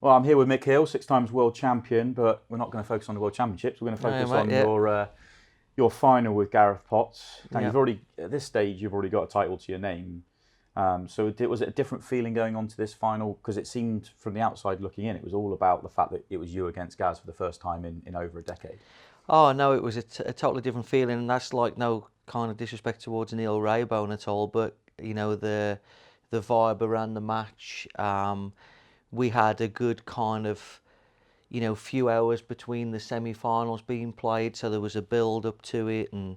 Well, I'm here with Mick Hill, 6 times world champion, but we're not going to focus on the world championships. We're going to Yeah, focus mate, on yeah, your final with Gareth Potts. Now, yeah. you've already at this stage you've already got a title to your name. Was it a different feeling going on to this final? Because it seemed from the outside looking in, it was all about the fact that it was you against Gaz for the first time in over a decade. Oh no, it was a totally different feeling, and that's like no kind of disrespect towards Neil Raybone at all, but the vibe around the match. We had a good kind of few hours between the semi-finals being played, so there was a build up to it and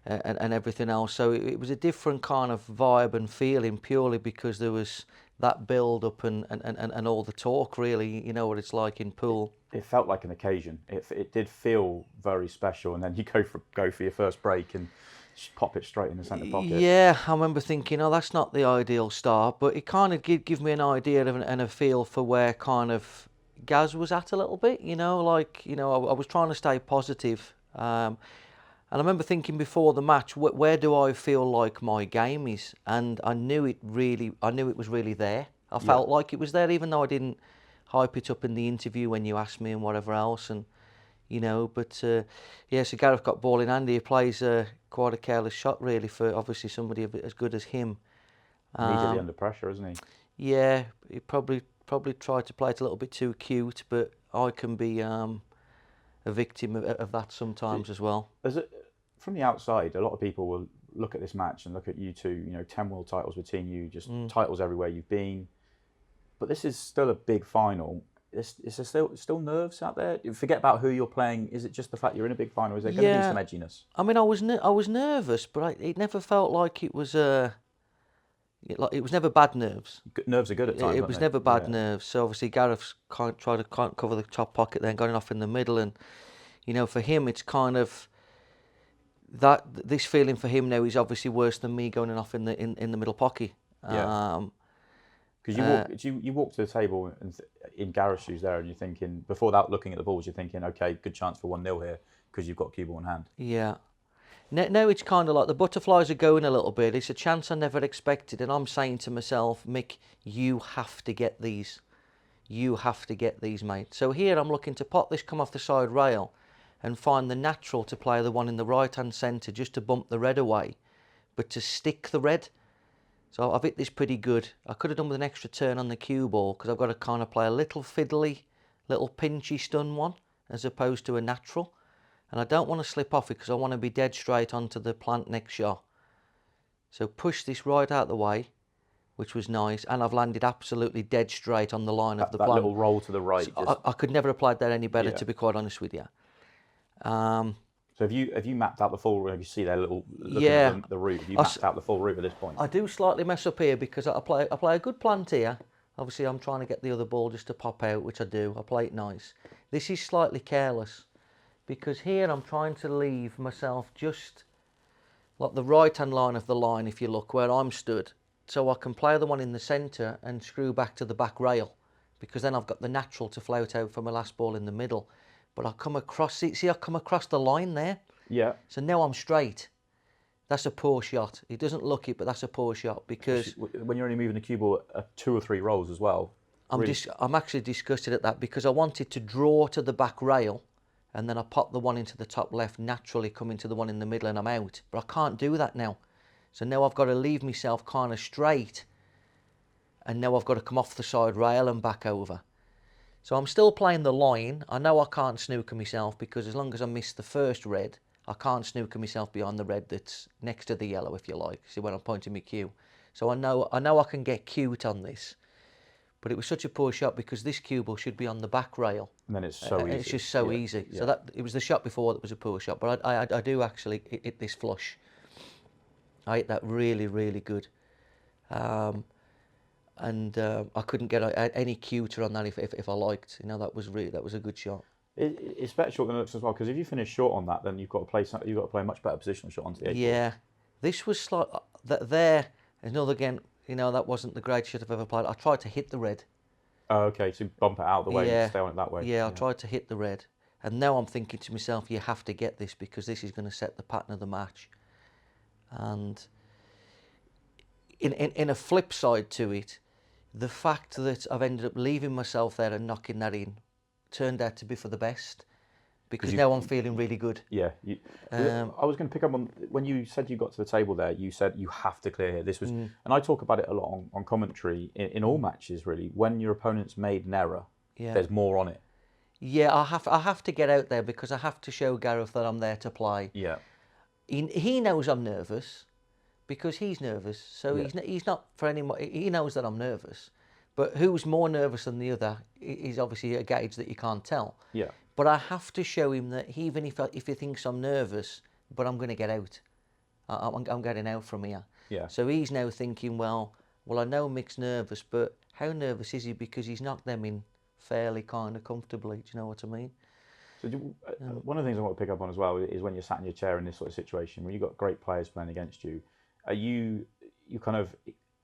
everything else. So it was a different kind of vibe and feeling purely because there was that build up and all the talk. Really, you know what it's like in pool. It felt like an occasion. It did feel very special, and then you go for your first break and just pop it straight in the centre pocket. Yeah, I remember thinking, oh, that's not the ideal start, but it kind of give me an idea of and a feel for where kind of Gaz was at a little bit. I was trying to stay positive. And I remember thinking before the match, where do I feel like my game is? And I knew it was really there. I Yeah. felt like it was there, even though I didn't hype it up in the interview when you asked me and whatever else. Yeah, so Gareth got ball in hand. He plays quite a careless shot, really, for obviously somebody as good as him. Immediately Um, under pressure, isn't he? yeah, he probably tried to play it a little bit too cute, but I can be a victim of that sometimes as well. As it, from the outside, a lot of people will look at this match and look at you two. 10 world titles between you, just Mm. titles everywhere you've been. But this is still a big final. Is there still nerves out there? Forget about who you're playing. Is it just the fact you're in a big final? Is there going to be some Yeah, edginess? I mean, I was nervous, but it never felt like it was never bad nerves. Nerves are good at times, It aren't was they? never bad Yeah. nerves. So obviously Gareth's tried to cover the top pocket, then got it off in the middle, and for him it's kind of that this feeling for him now is obviously worse than me going off in the middle pocket. Yeah. Um, Because uh, you walk to the table in Gareth's shoes there, and you're thinking before that, looking at the balls, you're thinking, okay, good chance for 1-0 here because you've got cue ball in hand. yeah. Now it's kind of like the butterflies are going a little bit. It's a chance I never expected, and I'm saying to myself, Mick, you have to get these. You have to get these, mate. So here I'm looking to pot this, come off the side rail, and find the natural to play the one in the right-hand centre just to bump the red away, but to stick the red. So I've hit this pretty good. I could have done with an extra turn on the cue ball because I've got to kind of play a little fiddly, little pinchy stun one as opposed to a natural. And I don't want to slip off it because I want to be dead straight onto the plant next shot. So push this right out the way, which was nice, and I've landed absolutely dead straight on the line of the That plant. little roll to the So right, just I could never have played that any better, yeah. to be quite honest with you. Um, So have you mapped out the full route? You see there little looking at yeah, the route. Have you I, mapped out the full route at this point? I do slightly mess up here because I play a good plant here. Obviously, I'm trying to get the other ball just to pop out, which I do. I play it nice. This is slightly careless because here I'm trying to leave myself just like the right-hand line of the line, if you look, where I'm stood. So I can play the one in the centre and screw back to the back rail because then I've got the natural to float out for my last ball in the middle. But I come across, see I come across the line there. Yeah. So now I'm straight. That's a poor shot. It doesn't look it, but that's a poor shot because When you're only moving the cue ball 2 or 3 rolls as well. Really, I'm actually disgusted at that because I wanted to draw to the back rail and then I pop the one into the top left, naturally coming to the one in the middle and I'm out. But I can't do that now. So now I've got to leave myself kind of straight and now I've got to come off the side rail and back over. So I'm still playing the line. I know I can't snooker myself because as long as I miss the first red, I can't snooker myself beyond the red that's next to the yellow, if you like. See when I'm pointing my cue. So I know I can get cute on this. But it was such a poor shot because this cue ball should be on the back rail. and then it's so easy. It's just so Yeah, easy. yeah. So that it was the shot before that was a poor shot. But I do actually hit this flush. I hit that really, really good. Um, and I couldn't get any cuter on that if I liked. That was a good shot. It's better short than it looks as well because if you finish short on that, then you've got to play a much better positional shot onto the 8 ball. Yeah, this was slight. There, another again. That wasn't the greatest shot I've ever played. I tried to hit the red. Oh, okay, so bump it out of the way and Yeah, stay on it that way. yeah. I tried to hit the red, and now I'm thinking to myself, you have to get this because this is going to set the pattern of the match. And in a flip side to it, the fact that I've ended up leaving myself there and knocking that in turned out to be for the best, because now I'm feeling really good. Yeah, I was going to pick up on when you said you got to the table there. You said you have to clear here. This was, and I talk about it a lot on commentary in all matches. Really, when your opponent's made an error, there's more on it. Yeah, I have to get out there because I have to show Gareth that I'm there to play. Yeah, he knows I'm nervous because he's nervous. So he's not for any more. He knows that I'm nervous, but who's more nervous than the other is obviously a gauge that you can't tell. Yeah. But I have to show him that even if he thinks I'm nervous, but I'm going to get out. I'm getting out from here. Yeah. So he's now thinking, well, I know Mick's nervous, but how nervous is he? Because he's knocked them in fairly kind of comfortably. Do you know what I mean? So one of the things I want to pick up on as well is when you're sat in your chair in this sort of situation, when you've got great players playing against you, are you kind of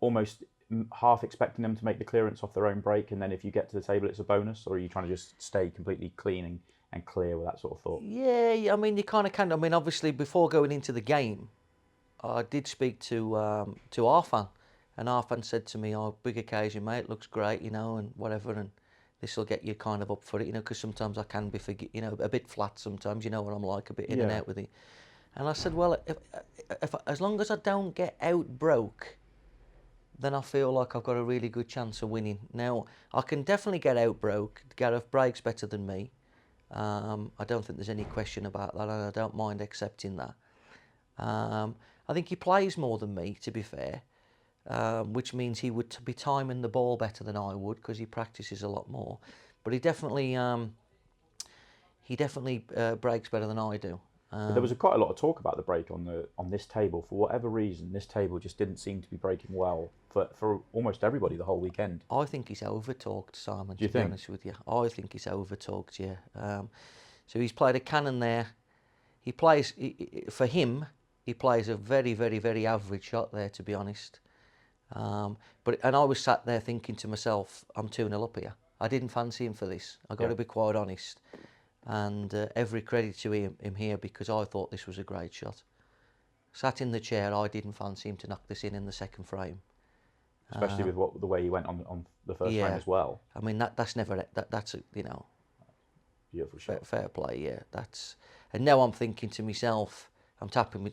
almost half expecting them to make the clearance off their own break, and then if you get to the table it's a bonus, or are you trying to just stay completely clean and clear with that sort of thought? Yeah, I mean, you kind of can. I mean, obviously, before going into the game, I did speak to Arfan, and Arfan said to me, "Oh, big occasion, mate. Looks great, you know, and whatever, and this will get you kind of up for it, you know, because sometimes I can be, a bit flat sometimes, you know what I'm like, a bit in and out with it." And I said, well, if as long as I don't get out broke, then I feel like I've got a really good chance of winning. Now, I can definitely get out broke. Gareth breaks better than me. I don't think there's any question about that, and I don't mind accepting that. I think he plays more than me, to be fair, which means he would be timing the ball better than I would because he practices a lot more. But he definitely breaks better than I do. But there was quite a lot of talk about the break on this table. For whatever reason, this table just didn't seem to be breaking well for almost everybody the whole weekend. I think he's over-talked, Simon, Do you to be honest with you. I think he's over-talked, yeah. So he's played a cannon there. He plays, for him, he plays a very, very, very average shot there, to be honest. And I was sat there thinking to myself, I'm 2-0 up here. I didn't fancy him for this. I've got to be quite honest. And every credit to him here, because I thought this was a great shot. Sat in the chair, I didn't fancy him to knock this in the second frame. Especially with the way he went on the first frame as well. I mean, that's never, that's a, Beautiful shot. Fair play, yeah. And now I'm thinking to myself, I'm tapping my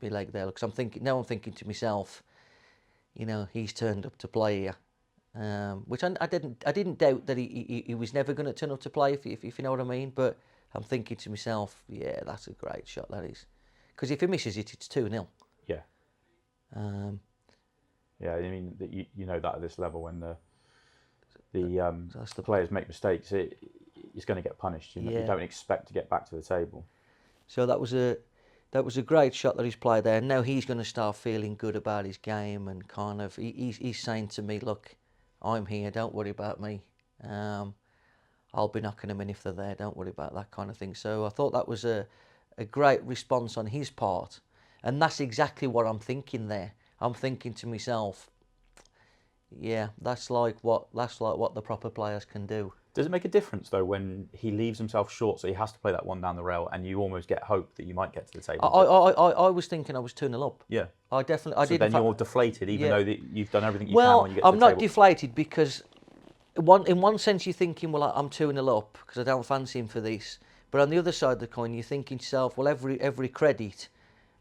leg there, because I'm thinking to myself, he's turned up to play here. Which I didn't doubt that he was never going to turn up to play, if you know what I mean. But I'm thinking to myself, yeah, that's a great shot, that is. Because if he misses it, it's 2-0. Yeah. Yeah, I mean, you know that at this level, when the players make mistakes, it's going to get punished. You don't expect to get back to the table. So that was a great shot that he's played there. Now he's going to start feeling good about his game, and kind of he's saying to me, look, I'm here, don't worry about me. I'll be knocking them in if they're there, don't worry about that kind of thing. So I thought that was a great response on his part. And that's exactly what I'm thinking there. I'm thinking to myself, yeah, that's like what the proper players can do. Does it make a difference though when he leaves himself short, so he has to play that one down the rail, and you almost get hope that you might get to the table? I was thinking I was 2-0 up. Yeah. I definitely. So then you're deflated, even though you've done everything you can when you get to the table. Well, I'm not deflated because, in one sense, you're thinking, well, I'm 2-0 up because I don't fancy him for this. But on the other side of the coin, you're thinking to yourself, well, every credit,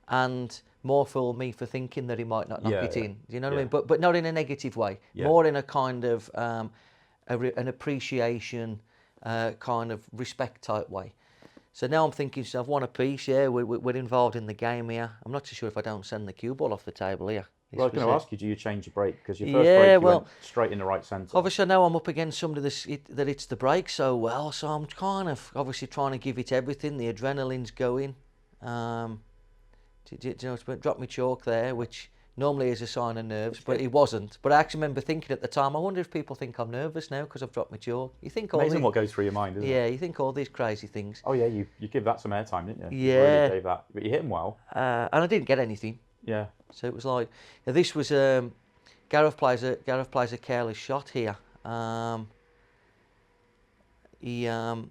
and more for me for thinking that he might not knock it in. Do you know what I mean? But not in a negative way. Yeah. More in a kind of an appreciation, kind of respect type way. So now I'm thinking to myself, one apiece, yeah, we're involved in the game here. I'm not too sure if I don't send the cue ball off the table here. Well, I was going to ask you, do you change your break? Because your first break, you went straight in the right centre. Obviously, I know I'm up against somebody that hits the break so well, so I'm kind of obviously trying to give it everything. The adrenaline's going. Dropped my chalk there, which normally is a sign of nerves, but it wasn't. But I actually remember thinking at the time, I wonder if people think I'm nervous now because I've dropped my chalk. You think amazing what goes through your mind, isn't it? Yeah, you think all these crazy things. Oh yeah, you give that some airtime, didn't you? Yeah. You really gave that, but you hit him well. And I didn't get anything. Yeah. So it was like, this was Gareth plays a careless shot here. I did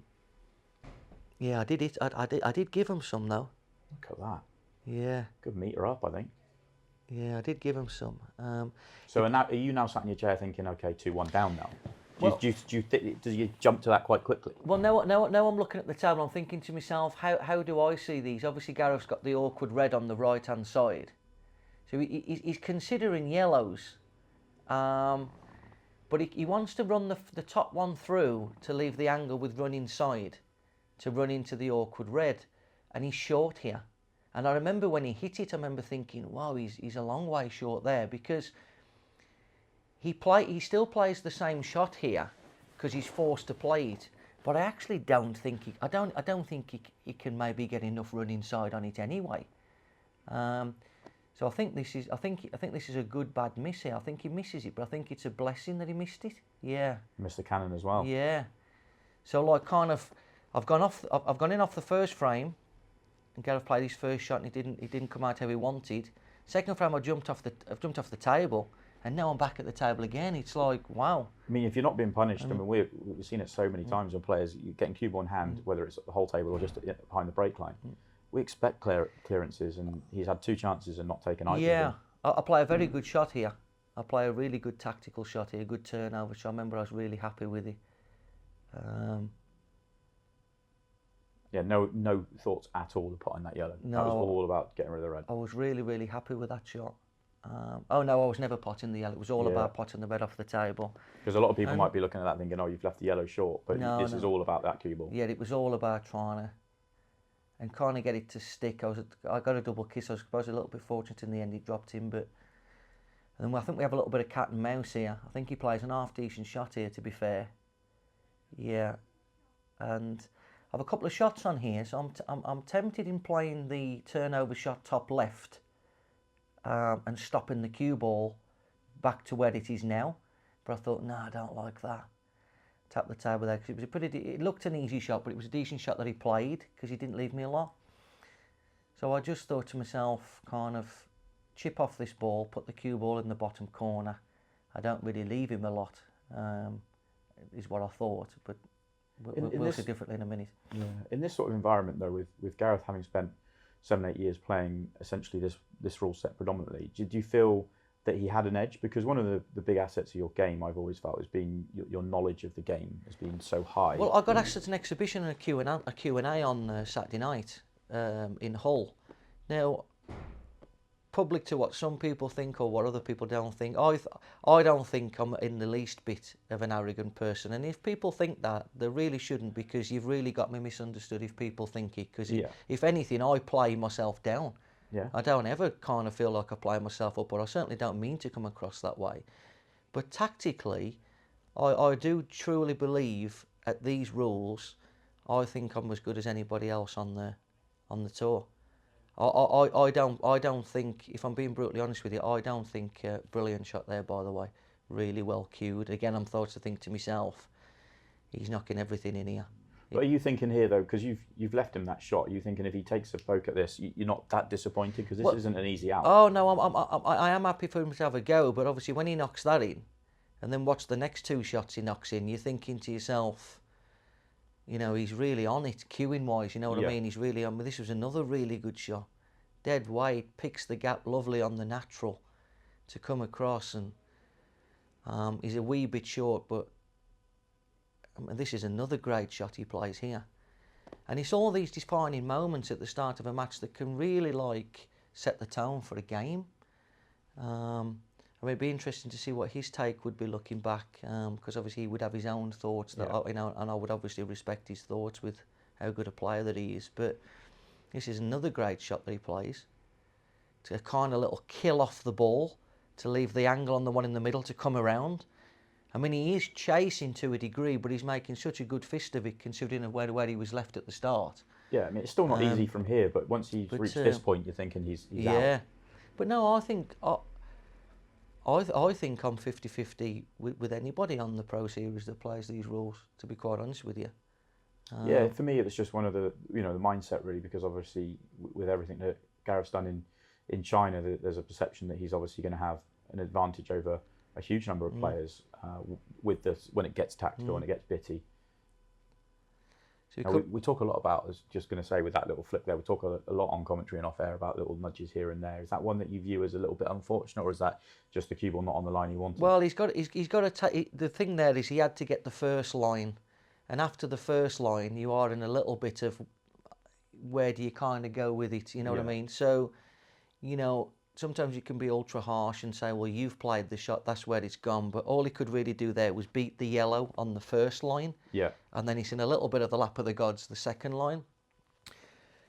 it. I did give him some though. Look at that. Yeah. Good meter up, I think. Yeah, I did give him some. So now, are you now sat in your chair thinking, okay, 2-1 down now? Well- Do you jump to that quite quickly? Well, now I'm looking at the table. I'm thinking to myself, how do I see these? Obviously, Gareth's got the awkward red on the right hand side, so he's considering yellows, but he wants to run the top one through to leave the angle with run inside, to run into the awkward red, and he's short here. And I remember when he hit it, I remember thinking, wow, he's a long way short there, because he still plays the same shot here because he's forced to play it. But I actually don't think I don't think he can maybe get enough run inside on it anyway. So I think this is a good bad miss here. I think he misses it, but I think it's a blessing that he missed it. Yeah. Missed the cannon as well. Yeah. So like kind of, I've gone in off the first frame, and Gareth played his first shot and it didn't come out how he wanted. Second frame I've jumped off the table, and now I'm back at the table again. It's like, wow. I mean, if you're not being punished, I mean, we've seen it so many times when players getting cue ball in hand, whether it's at the whole table or just behind the break line. We expect clearances, and he's had 2 chances and not taken either. Yeah, I play a very good shot here. I play a really good tactical shot here, a good turnover. So I remember I was really happy with it. Yeah, no thoughts at all to put on that yellow. No, That was all about getting rid of the red. I was really, really happy with that shot. Oh no, I was never potting the yellow. It was all about potting the red off the table. Because a lot of people might be looking at that thinking, oh, you've left the yellow short, but this is all about that cue ball. Yeah, it was all about trying to and kind of get it to stick. I got a double kiss. I was a little bit fortunate in the end. He dropped him, but and I think we have a little bit of cat and mouse here. I think he plays an half decent shot here, to be fair. Yeah, and I have a couple of shots on here, so I'm tempted in playing the turnover shot top left and stopping the cue ball back to where it is now. But I thought, no, I don't like that. Tap the table there, because it looked an easy shot, but it was a decent shot that he played because he didn't leave me a lot. So I just thought to myself, kind of chip off this ball, put the cue ball in the bottom corner. I don't really leave him a lot, is what I thought, but we'll see differently in a minute. Yeah. In this sort of environment, though, with Gareth having spent 7-8 years playing essentially this rule set predominantly, did you feel that he had an edge? Because one of the big assets of your game, I've always felt, has been your knowledge of the game has been so high. Well, I got asked at an exhibition and a Q&A on Saturday night in Hull. Now, public to what some people think or what other people don't think, I don't think I'm in the least bit of an arrogant person. And if people think that, they really shouldn't, because you've really got me misunderstood if people think it. Because if anything, I play myself down. Yeah. I don't ever kind of feel like I play myself up, but I certainly don't mean to come across that way. But tactically, I do truly believe at these rules, I think I'm as good as anybody else on the tour. I don't think, if I'm being brutally honest with you, I don't think brilliant shot there, by the way, really well cued. Again, I'm thought to think to myself, he's knocking everything in here. But are you thinking here, though, because you've left him that shot, are you thinking if he takes a poke at this, you're not that disappointed, because this isn't an easy out? Oh no, I am happy for him to have a go, but obviously when he knocks that in, and then watch the next 2 shots he knocks in, you're thinking to yourself, you know, he's really on it, cueing wise, you know what I mean? He's really on. This was another really good shot. Dead wide, picks the gap lovely on the natural to come across, and he's a wee bit short, but I mean, this is another great shot he plays here. And it's all these defining moments at the start of a match that can really like set the tone for a game. I mean, it'd be interesting to see what his take would be looking back, because obviously he would have his own thoughts that you know, and I would obviously respect his thoughts with how good a player that he is. But this is another great shot that he plays. It's a kind of little kill off the ball to leave the angle on the one in the middle to come around. I mean, he is chasing to a degree, but he's making such a good fist of it, considering where he was left at the start. Yeah, I mean, it's still not easy from here, but once he's reached this point, you're thinking he's out. Yeah, but no, I think I think I'm 50-50 with anybody on the Pro Series that plays these rules, to be quite honest with you. Yeah, for me, it was just one of the, the mindset really, because obviously with everything that Gareth's done in China, there's a perception that he's obviously going to have an advantage over a huge number of players with this when it gets tactical, when it gets bitty. So Now, we talk a lot about, I was just going to say with that little flick there, we talk a lot on commentary and off air about little nudges here and there. Is that one that you view as a little bit unfortunate, or is that just the cue ball not on the line he wanted? well, he's got to take the thing there is he had to get the first line, and after the first line, you are in a little bit of where do you kind of go with it? You know what I mean? So, you know, sometimes you can be ultra harsh and say, well, you've played the shot, that's where it's gone. But all he could really do there was beat the yellow on the first line. Yeah. And then he's in a little bit of the lap of the gods, the second line.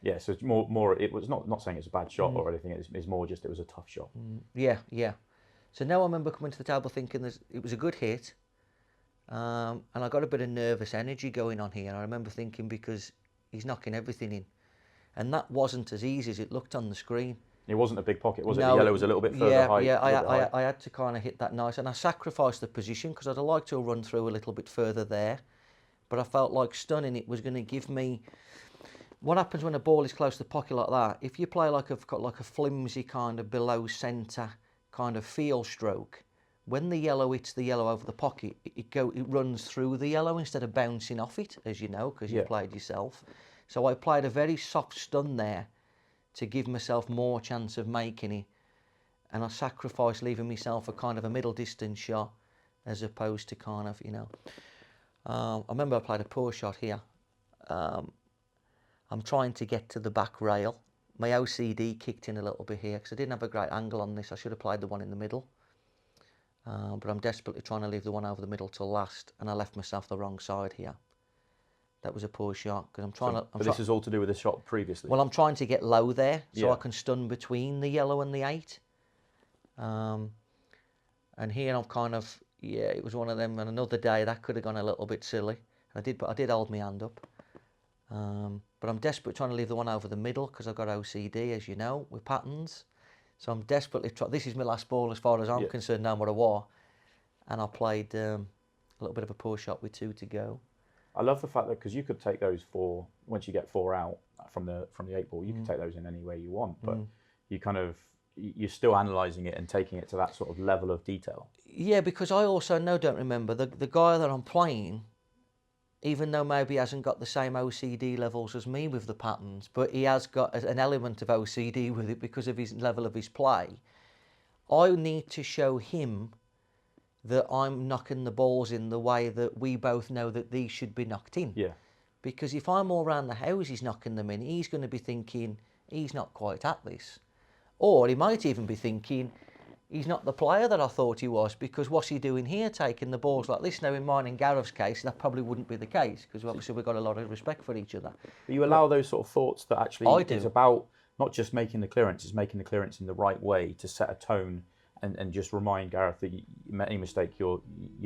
Yeah, so it's more. It was not saying it's a bad shot or anything. It's more just it was a tough shot. Yeah. So now I remember coming to the table thinking it was a good hit, and I got a bit of nervous energy going on here. I remember thinking because he's knocking everything in, and that wasn't as easy as it looked on the screen. It wasn't a big pocket, was it? The yellow was a little bit further high. Yeah, I had to kind of hit that nice, and I sacrificed the position because I'd have liked to run through a little bit further there, but I felt like stunning it was going to give me. What happens when a ball is close to the pocket like that? If you play like a flimsy kind of below centre kind of feel stroke, when the yellow hits the yellow over the pocket, it runs through the yellow instead of bouncing off it, as you know, because you played yourself. So I played a very soft stun there to give myself more chance of making it, and I sacrificed leaving myself a kind of a middle distance shot as opposed to kind of, you know. I remember I played a poor shot here. I'm trying to get to the back rail. My OCD kicked in a little bit here because I didn't have a great angle on this. I should have played the one in the middle. But I'm desperately trying to leave the one over the middle till last, and I left myself the wrong side here. That was a poor shot because I'm trying to. But this is all to do with the shot previously. Well, I'm trying to get low there so I can stun between the yellow and the 8. And here I'm kind of it was one of them. And another day that could have gone a little bit silly. I did hold my hand up. But I'm desperate trying to leave the one over the middle because I've got OCD, as you know, with patterns. So I'm desperately trying. This is my last ball as far as I'm concerned, no matter what. And I played a little bit of a poor shot with 2 to go. I love the fact that because you could take those 4 once you get 4 out from the 8 ball, you can take those in any way you want, but you're still analysing it and taking it to that sort of level of detail. Yeah, because I also don't remember the guy that I'm playing. Even though maybe he hasn't got the same OCD levels as me with the patterns, but he has got an element of OCD with it because of his level of his play. I need to show him that I'm knocking the balls in the way that we both know that these should be knocked in. Yeah. Because if I'm all around the houses knocking them in, he's going to be thinking he's not quite at this. Or he might even be thinking he's not the player that I thought he was, because what's he doing here taking the balls like this? Now, in mine and Gareth's case, that probably wouldn't be the case, because obviously we've got a lot of respect for each other. But you allow those sort of thoughts that actually it's about not just making the clearance, it's making the clearance in the right way to set a tone and just remind Gareth that you made any mistake, you're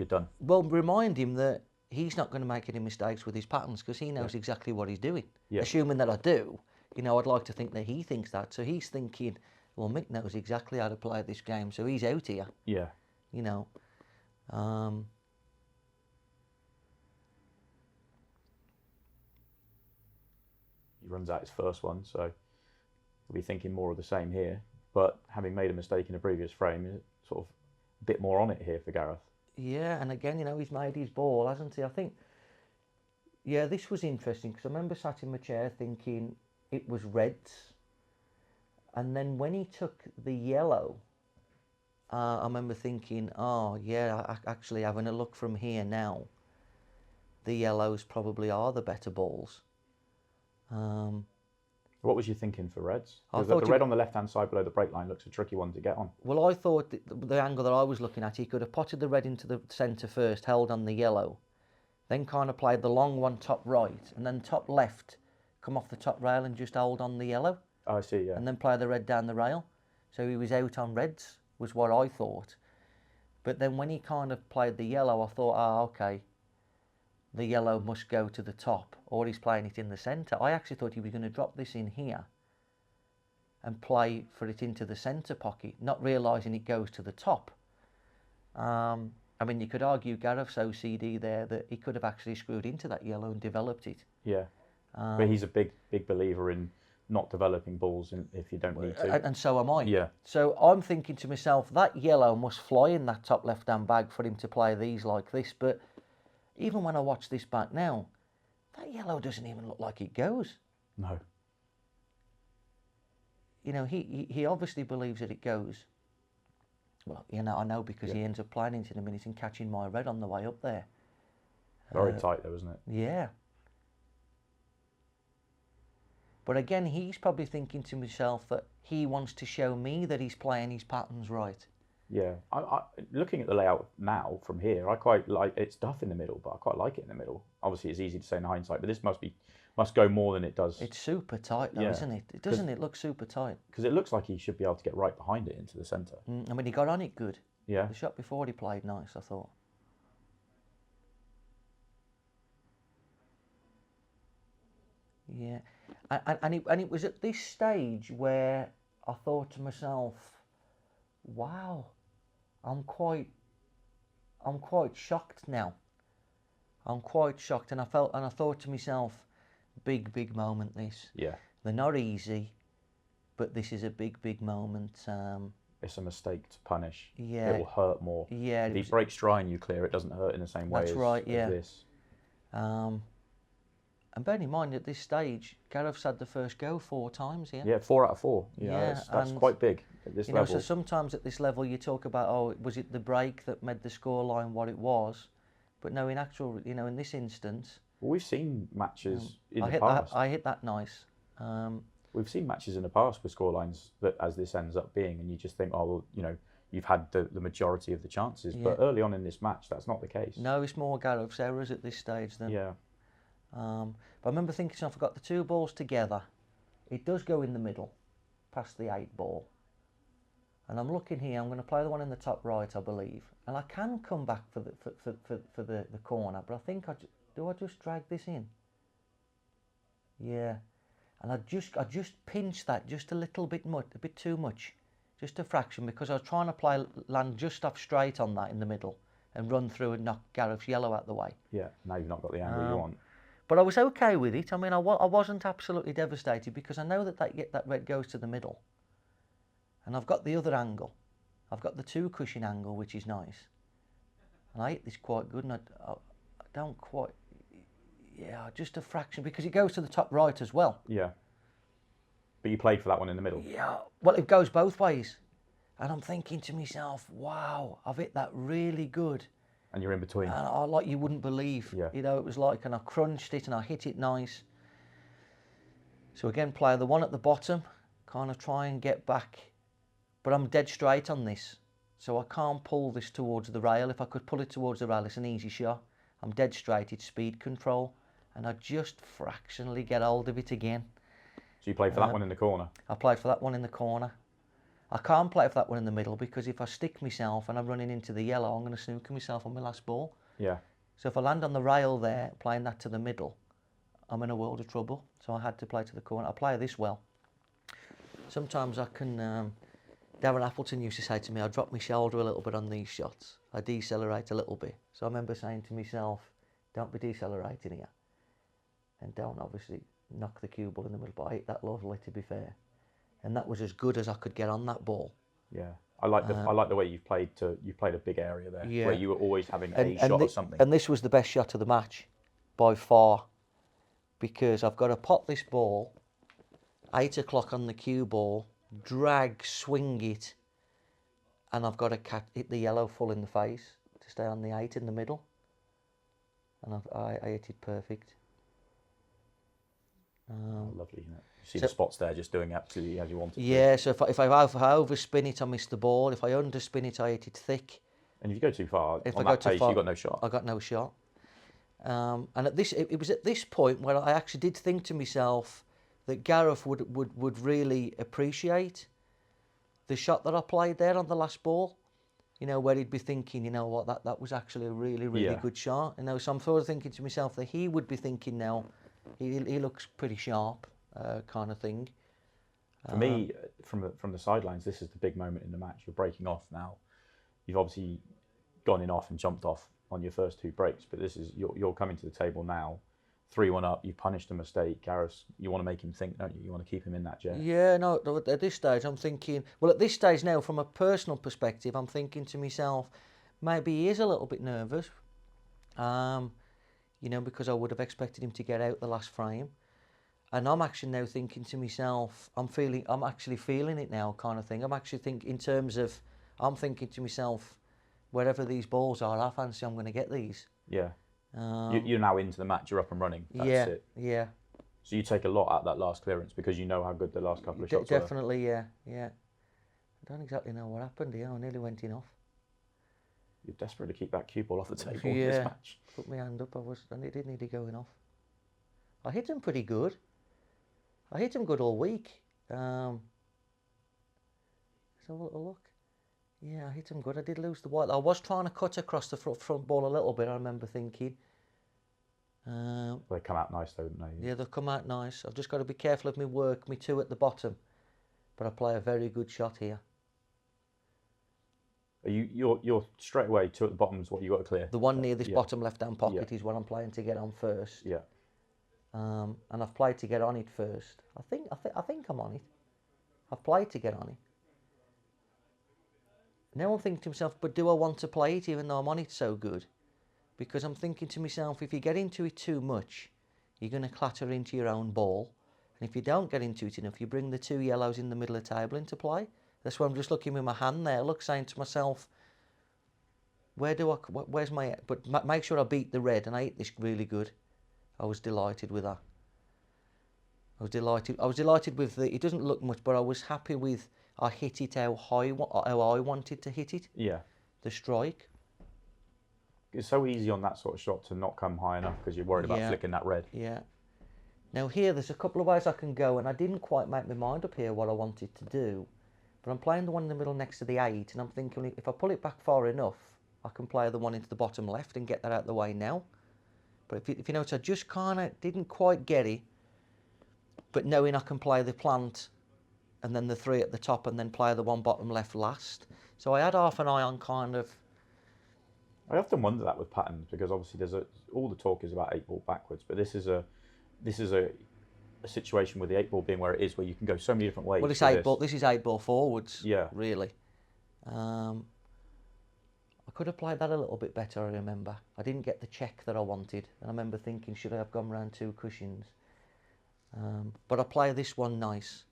done. Well, remind him that he's not going to make any mistakes with his patterns because he knows exactly what he's doing. Yeah. Assuming that I do, you know, I'd like to think that he thinks that. So he's thinking, well, Mick knows exactly how to play this game, so he's out here. Yeah. You know. He runs out his first one, so we'll be thinking more of the same here. But having made a mistake in a previous frame, sort of a bit more on it here for Gareth. Yeah, and again, you know, he's made his ball, hasn't he? I think, yeah, this was interesting because I remember sat in my chair thinking it was reds. And then when he took the yellow, I remember thinking, oh, yeah, actually having a look from here now, the yellows probably are the better balls. What was you thinking for reds? The red on the left-hand side below the break line looks a tricky one to get on. Well, I thought the angle that I was looking at, he could have potted the red into the centre first, held on the yellow, then kind of played the long one top right, and then top left, come off the top rail and just hold on the yellow. Oh, I see, yeah. And then play the red down the rail. So he was out on reds, was what I thought. But then when he kind of played the yellow, I thought, okay, the yellow must go to the top, or he's playing it in the centre. I actually thought he was going to drop this in here and play for it into the centre pocket, not realising it goes to the top. I mean, you could argue Gareth's OCD there that he could have actually screwed into that yellow and developed it. Yeah, but he's a big believer in not developing balls if you don't need to. And so am I. Yeah. So I'm thinking to myself, that yellow must fly in that top left-hand bag for him to play these like this. But even when I watch this back now, that yellow doesn't even look like it goes. No. You know, he obviously believes that it goes. Well, you know, I know because he ends up playing into the minute and catching my red on the way up there. Very tight though, isn't it? Yeah. But again, he's probably thinking to himself that he wants to show me that he's playing his patterns right. Yeah, I looking at the layout now from here, I quite like it's tough in the middle, but I quite like it in the middle. Obviously, it's easy to say in hindsight, but this must go more than it does. It's super tight though, isn't it? Doesn't it look super tight? Because it looks like he should be able to get right behind it into the centre. I mean, he got on it good. Yeah. The shot before he played nice, I thought. Yeah, and it was at this stage where I thought to myself, wow, I'm quite shocked now. I'm quite shocked, and I thought to myself, big moment this. Yeah. They're not easy, but this is a big moment. It's a mistake to punish. Yeah. It will hurt more. Yeah. If he breaks dry and you clear, it doesn't hurt in the same way That's as, right, as yeah. this. And bearing in mind at this stage, Gareth's had the first go 4 times here. Yeah, 4 out of 4. Yeah, that's quite big at this You know, level. so sometimes at this level you talk about, oh, was it the break that made the scoreline what it was? But no, in actual, you know, in this instance, Well, we've seen matches in I the past. I hit that nice. We've seen matches in the past with scorelines that, as this ends up being, and you just think, oh, well, you know, you've had the majority of the chances. Yeah. But early on in this match, that's not the case. No, it's more Gareth's errors at this stage than. Yeah. But I remember thinking, so if I got the 2 balls together, it does go in the middle, past the 8 ball. And I'm looking here, I'm going to play the one in the top right, I believe. And I can come back for the corner, but I think do I just drag this in? Yeah. And I just pinched that just a little bit much, a bit too much, just a fraction, because I was trying to land just off straight on that in the middle and run through and knock Gareth's yellow out the way. Yeah, now you've not got the angle you want. But I was okay with it. I mean, I wasn't absolutely devastated because I know that red goes to the middle. And I've got the other angle. I've got the 2 cushion angle, which is nice. And I hit this quite good, and I don't quite... Yeah, just a fraction, because it goes to the top right as well. Yeah. But you played for that one in the middle. Yeah, well, it goes both ways. And I'm thinking to myself, wow, I've hit that really good. And you're in between. And I, like you wouldn't believe. Yeah. You know, it was like, and I crunched it and I hit it nice. So again, play the one at the bottom, kind of try and get back. But I'm dead straight on this. So I can't pull this towards the rail. If I could pull it towards the rail, it's an easy shot. I'm dead straight, it's speed control. And I just fractionally get hold of it again. So you played for that one in the corner. I played for that one in the corner. I can't play for that one in the middle because if I stick myself and I'm running into the yellow, I'm going to snooker myself on my last ball. Yeah. So if I land on the rail there, playing that to the middle, I'm in a world of trouble. So I had to play to the corner. I play this well. Sometimes I can... Darren Appleton used to say to me, I drop my shoulder a little bit on these shots. I decelerate a little bit. So I remember saying to myself, don't be decelerating here. And don't obviously knock the cue ball in the middle. But I hit that lovely, to be fair. And that was as good as I could get on that ball. Yeah, I like the way you've played a big area there, Yeah. where you were always having a shot or something. And this was the best shot of the match, by far, because I've got to pop this ball, 8 o'clock on the cue ball, drag, swing it, and I've got to hit the yellow full in the face to stay on the 8 in the middle. And I hit it perfect. Lovely, isn't it? You see the spots there just doing absolutely as you want it. Yeah, so if I overspin it, I miss the ball. If I underspin it, I hit it thick. And if you go too far, If on I go that too pace, far, you've got no shot. I got no shot. And at this, it was at this point where I actually did think to myself that Gareth would really appreciate the shot that I played there on the last ball. You know, where he'd be thinking, you know what, that was actually a really good shot. You know, so I'm sort of thinking to myself that he would be thinking now, he looks pretty sharp, kind of thing. For me, from the sidelines, this is the big moment in the match. You're breaking off now. You've obviously gone in off and jumped off on your first 2 breaks, but this is you're coming to the table now, 3-1 up. You've punished a mistake, Gareth. You want to make him think, don't you? You want to keep him in that jet. Yeah, no. At this stage, I'm thinking. Well, at this stage now, from a personal perspective, I'm thinking to myself, maybe he is a little bit nervous. you know, because I would have expected him to get out the last frame. And I'm actually now thinking to myself, I'm actually feeling it now, kind of thing. I'm actually thinking in terms of, I'm thinking to myself, wherever these balls are, I fancy I'm going to get these. Yeah. You're now into the match. You're up and running. That's it. Yeah. So you take a lot out that last clearance because you know how good the last couple of shots Definitely, were. Yeah. I don't exactly know what happened here. I nearly went in off. You're desperate to keep that cue ball off the table in this match. Put my hand up. I did nearly going off. I hit him pretty good. I hit him good all week. Let's have a little look. Yeah, I hit him good. I did lose the white. I was trying to cut across the front ball a little bit, I remember thinking. They come out nice though, don't they? Yeah, they'll come out nice. I've just got to be careful of my work, me two at the bottom. But I play a very good shot here. You're straight away two at the bottom is what you got to clear. The one near this bottom left-hand pocket is what I'm playing to get on first. Yeah. And I've played to get on it first. I think I'm on it. I've played to get on it. Now I'm thinking to myself, but do I want to play it even though I'm on it so good? Because I'm thinking to myself, if you get into it too much, you're going to clatter into your own ball. And if you don't get into it enough, you bring the two yellows in the middle of the table into play. That's why I'm just looking with my hand there, saying to myself, where's my... But make sure I beat the red, and I hit this really good. I was delighted with that. I was delighted with the... It doesn't look much, but I was happy with... I hit it how I wanted to hit it. Yeah. The strike. It's so easy on that sort of shot to not come high enough because you're worried about flicking that red. Yeah. Now here, there's a couple of ways I can go, and I didn't quite make my mind up here what I wanted to do. But I'm playing the one in the middle next to the 8, and I'm thinking if I pull it back far enough, I can play the one into the bottom left and get that out of the way now. But if you notice, I just kind of didn't quite get it, but knowing I can play the plant and then the 3 at the top and then play the one bottom left last. So I had half an eye on kind of... I often wonder that with patterns because obviously all the talk is about 8 ball backwards, but this is a situation with the 8 ball being where it is, where you can go so many different ways. Well, it's 8 ball. This is 8 ball forwards. Yeah. Really. I could have played that a little bit better. I remember I didn't get the check that I wanted, and I remember thinking, should I have gone round 2 cushions? But I play this one nice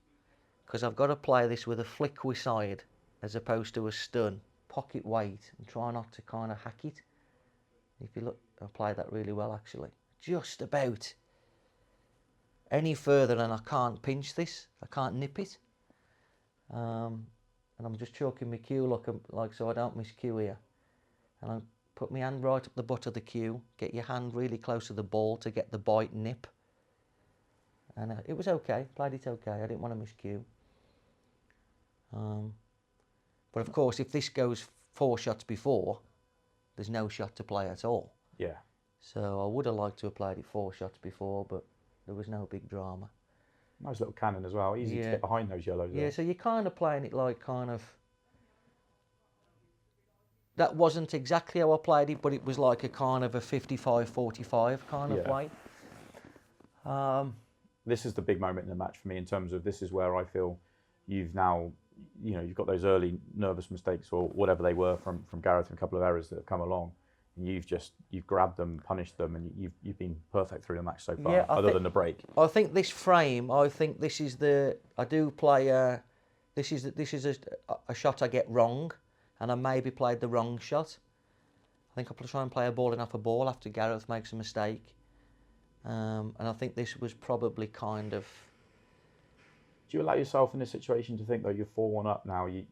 because I've got to play this with a flick with side as opposed to a stun, pocket weight, and try not to kind of hack it. If you look, I played that really well actually. Just about. Any further and I can't pinch this, I can't nip it. And I'm just choking my cue like so I don't miss cue here. And I put my hand right up the butt of the cue, get your hand really close to the ball to get the bite nip. And it was okay, played it okay, I didn't want to miss cue. But of course, if this goes 4 shots before, there's no shot to play at all. Yeah. So I would have liked to have played it 4 shots before, but there was no big drama. Nice little cannon as well. Easy to get behind those yellows. Yeah, so you're kind of playing it like kind of... That wasn't exactly how I played it, but it was like a kind of a 55-45 kind of way. This is the big moment in the match for me in terms of this is where I feel you've now, you've got those early nervous mistakes or whatever they were from Gareth and a couple of errors that have come along. You've grabbed them, punished them, and you've been perfect through the match so far, other than the break. I think this frame, I do play, this is a shot I get wrong, and I maybe played the wrong shot. I think I'll try and play a ball enough a ball after Gareth makes a mistake. And I think this was probably kind of... Do you allow yourself in this situation to think, though, you're 4-1 up now, you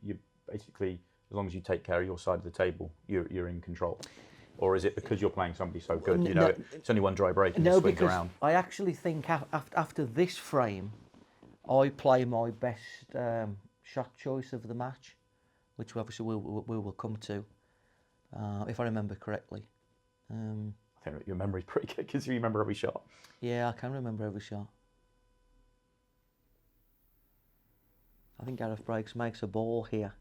basically, as long as you take care of your side of the table, you're in control? Or is it because you're playing somebody so good, it's only one dry break and it swings around? I actually think after this frame, I play my best shot choice of the match, which obviously we will come to, if I remember correctly. I think your memory's pretty good because you remember every shot. Yeah, I can remember every shot. I think Gareth makes a ball here.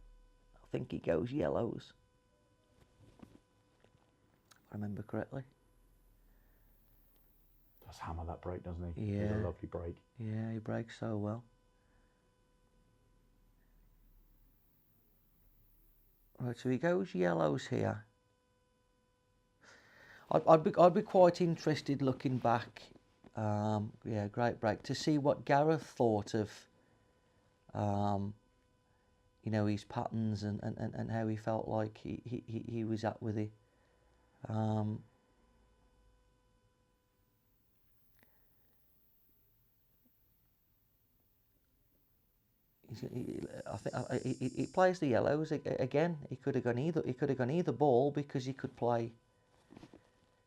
I think he goes yellows. If I remember correctly. Does hammer that break, doesn't he? Yeah. It's a lovely break. Yeah, he breaks so well. Right, so he goes yellows here. I'd be quite interested looking back. Yeah, great break to see what Gareth thought of. You know, his patterns and how he felt like he was at with it. I think he plays the yellows again. He could have gone either. He could have gone either ball because he could play.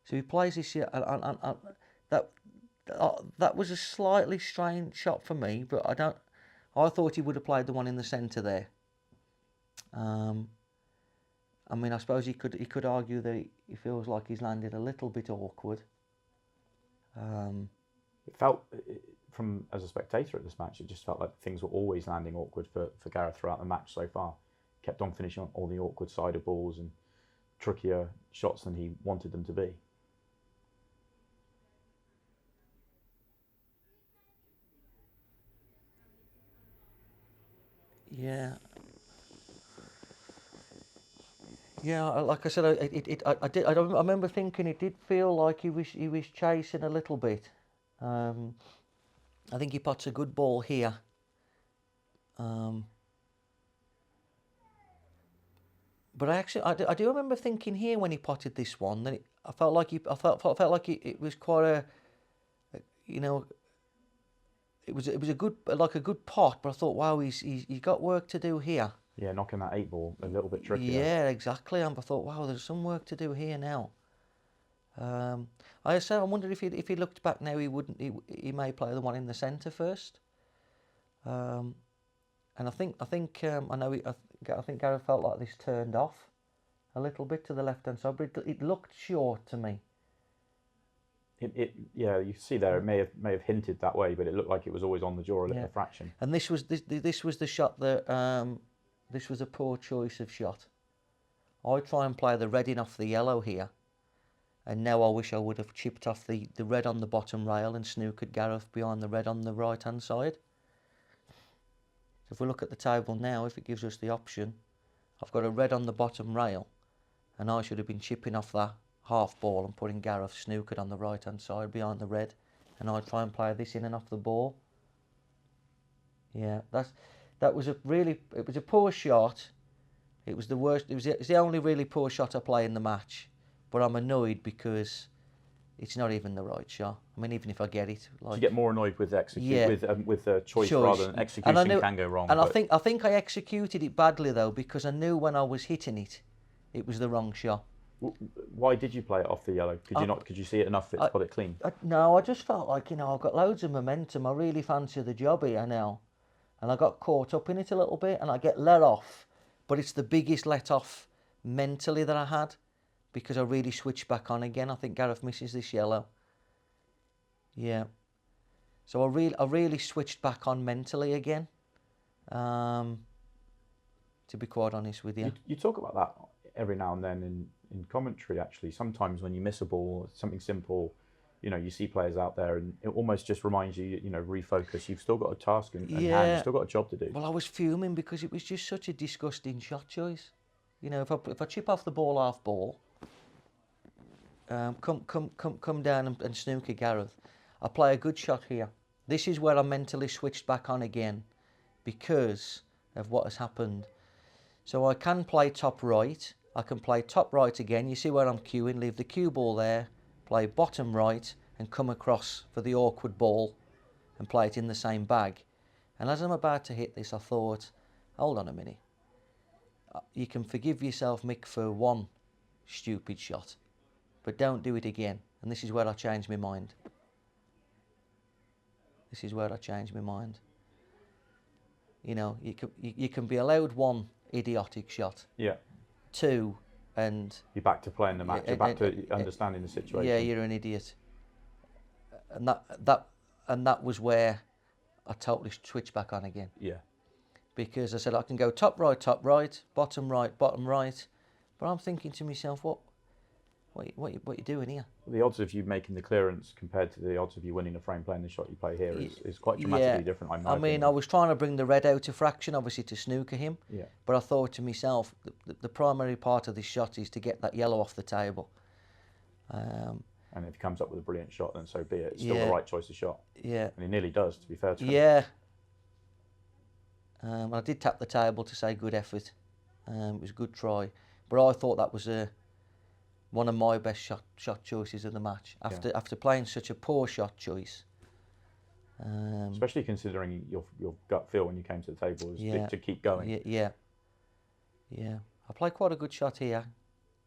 So he plays this year, and that was a slightly strange shot for me. But I thought he would have played the one in the centre there. I mean, I suppose he could argue that he feels like he's landed a little bit awkward. It felt, from as a spectator at this match, it just felt like things were always landing awkward for Gareth throughout the match so far. Kept on finishing on all the awkward side of balls and trickier shots than he wanted them to be. Yeah. Yeah, like I said, I remember thinking it did feel like he was chasing a little bit. I think he pots a good ball here. But I do remember thinking here when he potted this one that I felt like it was quite you know, it was a good pot. But I thought, wow, he's got work to do here. Yeah, knocking that 8 ball a little bit trickier. Yeah, exactly. And I thought, wow, there's some work to do here now. I wonder if he looked back now, he may play the one in the centre first. And I think Gareth felt like this turned off a little bit to the left hand side, but it looked short to me. Yeah, you see there, it may have hinted that way, but it looked like it was always on the jaw a fraction. And this was the shot that this was a poor choice of shot. I try and play the red in off the yellow here, and now I wish I would have chipped off the red on the bottom rail and snookered Gareth behind the red on the right hand side. So if we look at the table now, if it gives us the option, I've got a red on the bottom rail, and I should have been chipping off that half ball and putting Gareth snookered on the right hand side behind the red, and I try and play this in and off the ball. Yeah, it was a poor shot. It was the worst. It's the only really poor shot I play in the match, but I'm annoyed because it's not even the right shot. I mean, even if I get it, you get more annoyed with with choice rather than execution can go wrong. And I think I executed it badly though, because I knew when I was hitting it, it was the wrong shot. Why did you play it off the yellow? Could you see it enough to put it clean? No, I just felt like, I've got loads of momentum. I really fancy the job here now. And I got caught up in it a little bit, and I get let off. But it's the biggest let off mentally that I had, because I really switched back on again. I think Gareth misses this yellow. Yeah. So I really switched back on mentally again, to be quite honest with you. You talk about that every now and then in commentary, actually. Sometimes when you miss a ball, something simple, you see players out there and it almost just reminds you, refocus. You've still got a task in hand. You've still got a job to do. Well, I was fuming because it was just such a disgusting shot choice. If I chip off the ball half ball, come down and snooker Gareth, I play a good shot here. This is where I mentally switched back on again because of what has happened. So I can play top right. I can play top right again. You see where I'm cueing, leave the cue ball there, play bottom right and come across for the awkward ball and play it in the same bag. And as I'm about to hit this, I thought, hold on a minute. You can forgive yourself, Mick, for one stupid shot, but don't do it again. And this is where I changed my mind. This is where I changed my mind. You can be allowed one idiotic shot. Yeah. Two, and you're back to playing the match. You're back to understanding the situation. Yeah, you're an idiot. And that was where I totally switched back on again. Yeah. Because I said I can go top right, bottom right. But I'm thinking to myself, what you doing here? The odds of you making the clearance compared to the odds of you winning a frame playing the shot you play here is quite dramatically different. I mean, I was trying to bring the red out a fraction, obviously, to snooker him. Yeah. But I thought to myself, the primary part of this shot is to get that yellow off the table. And if he comes up with a brilliant shot, then so be it. It's still Yeah. the right choice of shot. Yeah. And he nearly does, to be fair to him. Yeah. I did tap the table to say good effort. It was a good try. But I thought that was one of my best shot choices of the match. After playing such a poor shot choice. Especially considering your gut feel when you came to the table was to keep going. Yeah. I played quite a good shot here.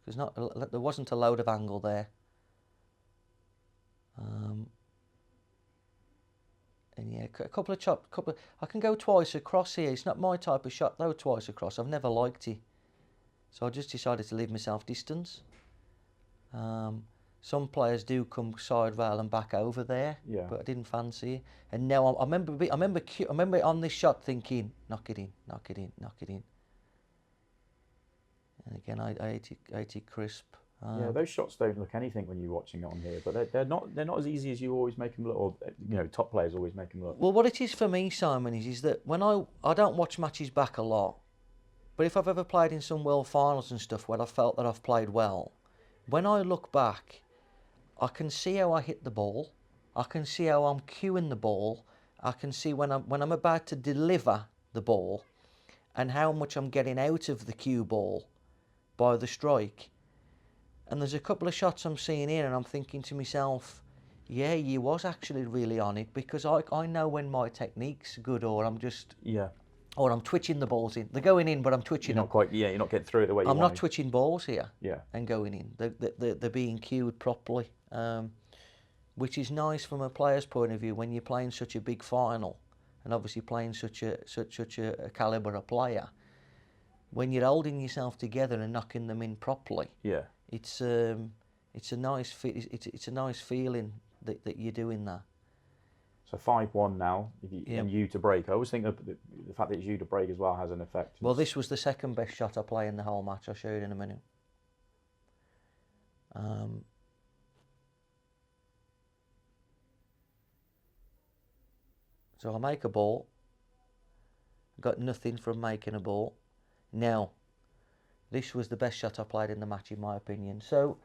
There wasn't a load of angle there. And yeah, a couple of I can go twice across here. It's not my type of shot though, twice across. I've never liked it. So I just decided to leave myself distance. Some players do come side rail and back over there, but I didn't fancy it. And now I remember on this shot thinking, knock it in. And again, I ate it crisp. Yeah, those shots don't look anything when you're watching it on here, but they're not as easy as you always make them look, or top players always make them look. Well, what it is for me, Simon, is that when I don't watch matches back a lot, but if I've ever played in some world finals and stuff where I felt that I've played well, when I look back, I can see how I hit the ball, I can see how I'm cueing the ball, I can see when I'm about to deliver the ball, and how much I'm getting out of the cue ball by the strike. And there's a couple of shots I'm seeing here and I'm thinking to myself, yeah, you was actually really on it, because I know when my technique's good, or I'm just... Yeah. Or I'm twitching the balls in. They're going in, but I'm twitching them. You're not getting through it the way you want. I'm not twitching balls here. Yeah. And going in. They're being cued properly, which is nice from a player's point of view when you're playing such a big final, and obviously playing such a calibre of player. When you're holding yourself together and knocking them in properly. Yeah. It's a nice feeling that you're doing that. So 5-1 now, and you to break. I always think that the fact that it's you to break as well has an effect. Well, this was the second best shot I play in the whole match. I'll show you in a minute. So I make a ball. Got nothing from making a ball. Now, this was the best shot I played in the match, in my opinion. So,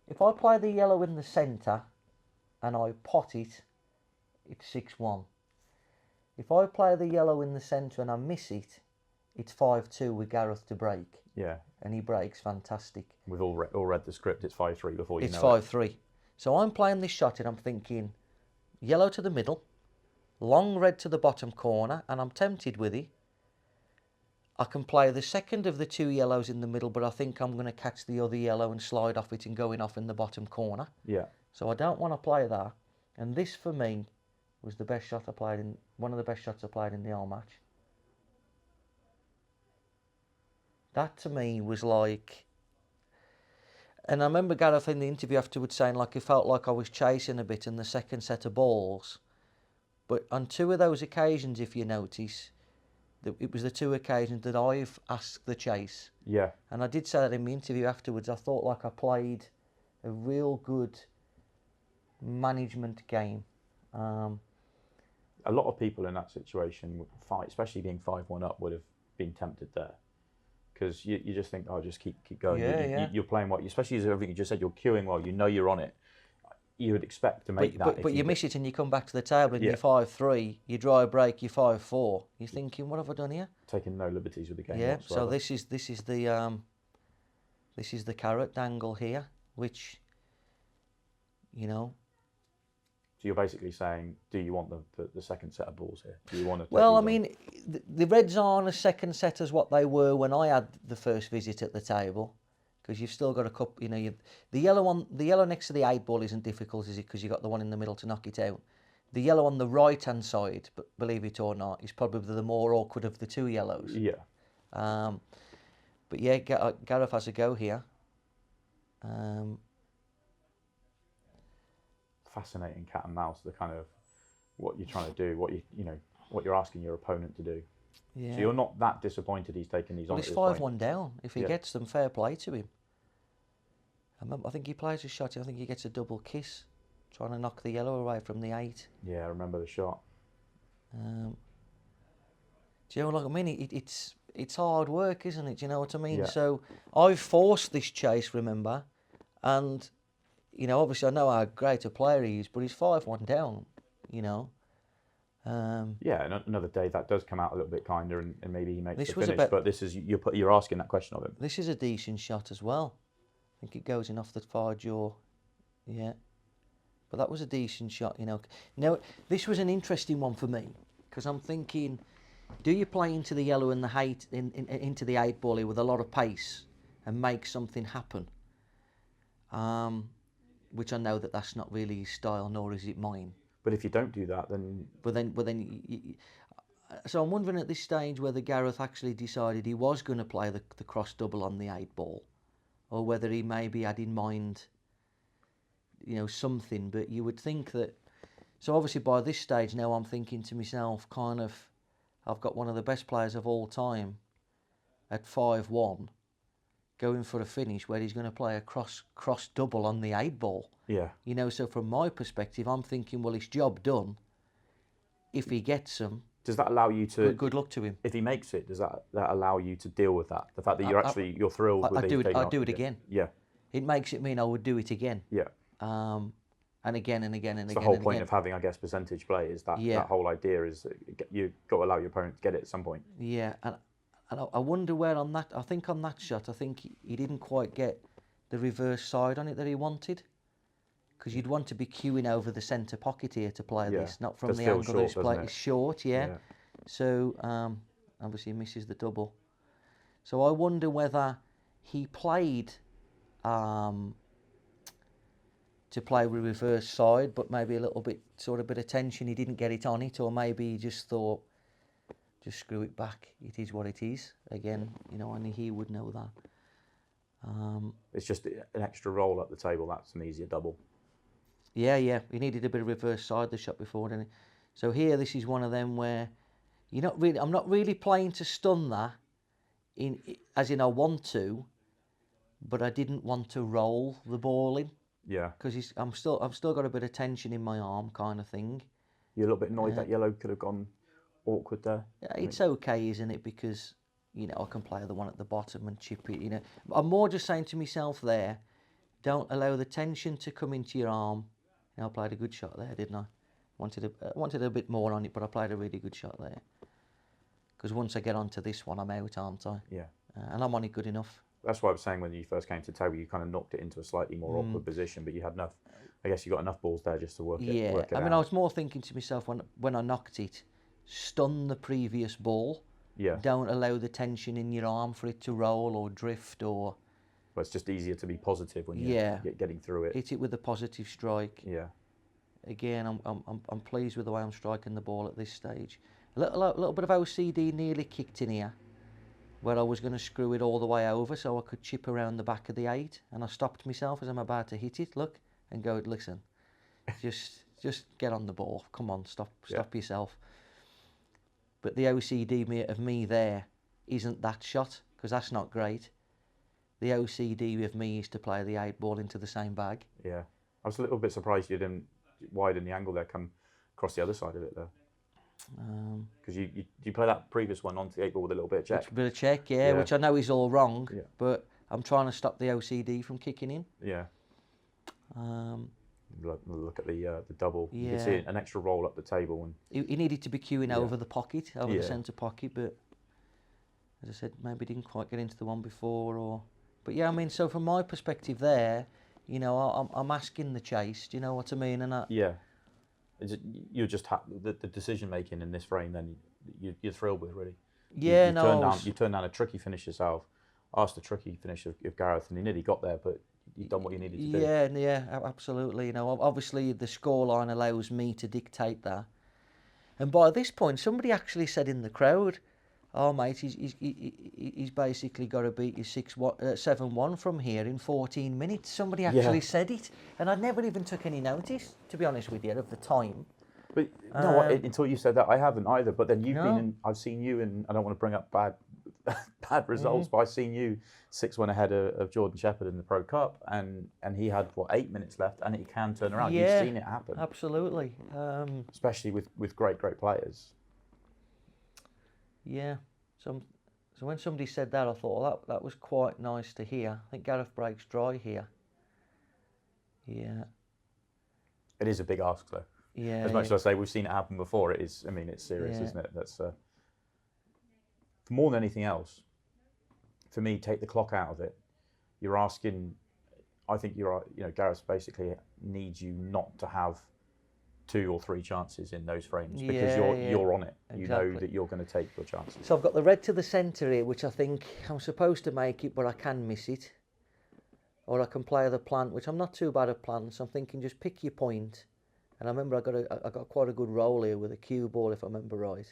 if I play the yellow in the centre and I pot it, it's 6-1. If I play the yellow in the centre and I miss it, it's 5-2 with Gareth to break. Yeah. And he breaks fantastic. We've all read the script. It's 5-3 before you know it. It's 5-3. So I'm playing this shot and I'm thinking, yellow to the middle, long red to the bottom corner, and I'm tempted with it. I can play the second of the two yellows in the middle, but I think I'm going to catch the other yellow and slide off it and going off in the bottom corner. Yeah. So I don't want to play that. And this, for me, was the best shot I played in, one of the best shots I played in the whole match. That, to me, was like... And I remember Gareth in the interview afterwards saying, like, it felt like I was chasing a bit in the second set of balls. But on two of those occasions, if you notice... It was the two occasions that I've asked the chase. Yeah. And I did say that in the interview afterwards. I thought like I played a real good management game. A lot of people in that situation would fight, especially being 5-1 up, would have been tempted there. Because you just think, oh, just keep going. Yeah, you're playing well, especially as everything you just said, you're queuing well, you know you're on it. You would expect to make that. But you miss it and you come back to the table and you're 5-3, you draw a break, you're 5-4. You're thinking, what have I done here? Taking no liberties with the game. Yeah. Whatsoever. So this is the carrot dangle here, which, you know. So you're basically saying, do you want the second set of balls here? Do you want to? Well, I mean, the Reds aren't a second set as what they were when I had the first visit at the table. Because you've still got a couple, you know, the yellow next to the 8 ball isn't difficult, is it? Because you've got the one in the middle to knock it out. The yellow on the right-hand side, but believe it or not, is probably the more awkward of the two yellows. Yeah. But yeah, Gareth has a go here. Fascinating cat and mouse, the kind of what you're trying to do, what you're asking your opponent to do. Yeah. So you're not that disappointed he's taking these on. He's 5-1 down. If he gets them, fair play to him. I think he plays a shot. I think he gets a double kiss, trying to knock the yellow away from the 8. Yeah, I remember the shot. Do you know what I mean? It's hard work, isn't it? Do you know what I mean? Yeah. So I've forced this chase, remember, and you know, obviously I know how great a player he is, but he's 5-1 down, you know. Yeah, and another day that does come out a little bit kinder, and maybe he makes This the was finish. about- But this is you're asking that question of him. This is a decent shot as well. I think it goes in off the far jaw. Yeah. But that was a decent shot, you know. Now, this was an interesting one for me, because I'm thinking, do you play into the yellow and the height, into the 8 ball here with a lot of pace and make something happen? Which I know that that's not really his style, nor is it mine. But if you don't do that, then so I'm wondering at this stage whether Gareth actually decided he was going to play the cross double on the 8 ball, or whether he maybe had in mind, you know, something. But you would think that. So obviously by this stage now I'm thinking to myself, kind of, I've got one of the best players of all time at 5-1 going for a finish where he's going to play a cross double on the 8 ball. yeah. You know, so from my perspective, I'm thinking, well, it's job done. If he gets them, Does that allow you to? good luck to him. If he makes it, does that allow you to deal with that? The fact that you're thrilled with I'd do it yeah. again. Yeah. It makes it mean I would do it again. Yeah. And again and again and It's again. the whole and point again. of having, I guess, percentage play is that Yeah. that whole idea is that you've got to allow your opponent to get it at some point. Yeah, and I wonder where on that. I think on that shot, I think he didn't quite get the reverse side on it that he wanted. Because you'd want to be queuing over the centre pocket here to play Yeah. this, not from Does the feel angle short, that it's doesn't played. it? It's short, yeah. So obviously he misses the double. So I wonder whether he played to play with reverse side, but maybe a little bit bit of tension. He didn't get it on it, or maybe he just thought, just screw it back. It is what it is. Again, you know, only he would know that. It's just an extra roll up the table. That's an easier double. Yeah, he needed a bit of reverse side the shot before, didn't he? So here, this is one of them where I'm not really playing to stun that, as in I want to, but I didn't want to roll the ball in. Yeah. Because I've still got a bit of tension in my arm, kind of thing. You're a little bit annoyed that yellow could have gone awkward there. Yeah, it's okay, isn't it? Because, you know, I can play the one at the bottom and chip it. You know, I'm more just saying to myself there, don't allow the tension to come into your arm. You know, I played a good shot there, didn't I? Wanted a bit more on it, but I played a really good shot there. Because once I get onto this one, I'm out, aren't I? Yeah. And I'm on it good enough. That's why I was saying when you first came to table, you kind of knocked it into a slightly more awkward position, but you had enough. I guess you got enough balls there just to work it. Work it I mean, out. I was more thinking to myself when I knocked it, stun the previous ball. Yeah. Don't allow the tension in your arm for it to roll or drift or. But it's just easier to be positive when you're getting through it. Hit it with a positive strike. Yeah. Again, I'm pleased with the way I'm striking the ball at this stage. A little bit of OCD nearly kicked in here, where I was going to screw it all the way over so I could chip around the back of the 8, and I stopped myself as I'm about to hit it. Look, and go, listen, just get on the ball. Come on, stop yourself. But the OCD of me there isn't that shot, because that's not great. The OCD of me is to play the 8 ball into the same bag. Yeah. I was a little bit surprised you didn't widen the angle there, come across the other side of it there. Because you play that previous one onto the 8 ball with a little bit of check. A bit of check, which I know is all wrong, but I'm trying to stop the OCD from kicking in. Yeah. Look at the double. You can see an extra roll up the table, and he needed to be queuing over the pocket, over the centre pocket, but as I said, maybe didn't quite get into the one before, but yeah, I mean, so from my perspective there, you know, I'm asking the chase. Do you know what I mean? And you're just the decision making in this frame. Then you're thrilled with, really. Yeah, you turned down a tricky finish yourself. Asked a tricky finish of Gareth, and he nearly got there, but you've done what you needed to do. Yeah, absolutely. You know, obviously the scoreline allows me to dictate that. And by this point, somebody actually said in the crowd, "Oh, mate, he's basically got to beat you 7-1 from here in 14 minutes." Somebody actually said it, and I never even took any notice, to be honest with you, of the time. But no, until you said that, I haven't either. But then I've seen you, and I don't want to bring up bad results, but I've seen you 6-1 ahead of Jordan Shepherd in the Pro Cup, and he had 8 minutes left, and it can turn around. Yeah, you've seen it happen, absolutely. Especially with great players. Yeah, so when somebody said that, I thought, well, that was quite nice to hear. I think Gareth breaks dry here. Yeah. It is a big ask, though. Yeah. As much as I say we've seen it happen before, it is. I mean, it's serious, Yeah. isn't it? That's for more than anything else. For me, take the clock out of it. You're asking. I think Gareth basically needs you not to have 2 or 3 chances in those frames because you're on it. Exactly. You know that you're going to take your chances. So I've got the red to the centre here, which I think I'm supposed to make it, but I can miss it. Or I can play the plant, which I'm not too bad at plants. I'm thinking just pick your point. And I remember I got quite a good roll here with a cue ball, if I remember right,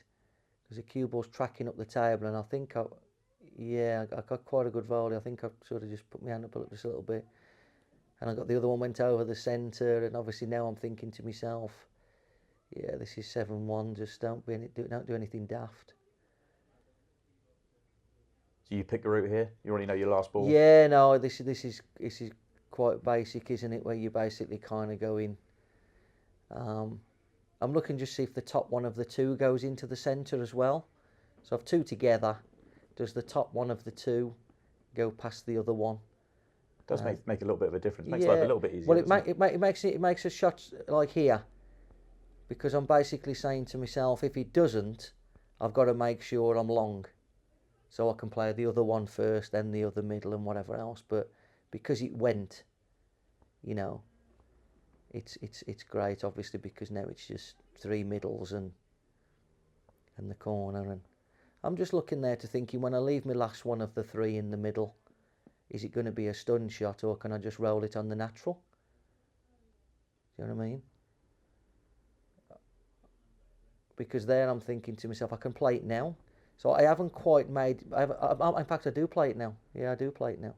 because the cue ball's tracking up the table, and I think I got quite a good volley. I think I sort of just put my hand up just a little bit, and I got the other one went over the centre, and obviously now I'm thinking to myself, yeah, this is 7-1. Just don't do anything daft. So you pick the route here. You already know your last ball. Yeah, no, this is quite basic, isn't it? Where you basically kind of go in. I'm looking just see if the top one of the 2 goes into the centre as well. So I've 2 together. Does the top one of the 2 go past the other one? It does make a little bit of a difference. Makes life a little bit easier. Well, it makes a shot like here, because I'm basically saying to myself, if it doesn't, I've got to make sure I'm long, so I can play the other one first, then the other middle, and whatever else. But because it went, it's great, obviously, because now it's just 3 middles and the corner, and I'm just looking there to thinking, when I leave my last one of the 3 in the middle, is it going to be a stun shot, or can I just roll it on the natural? Do you know what I mean? Because there I'm thinking to myself, I can play it now. So I haven't quite made. In fact, I do play it now. Yeah, I do play it now.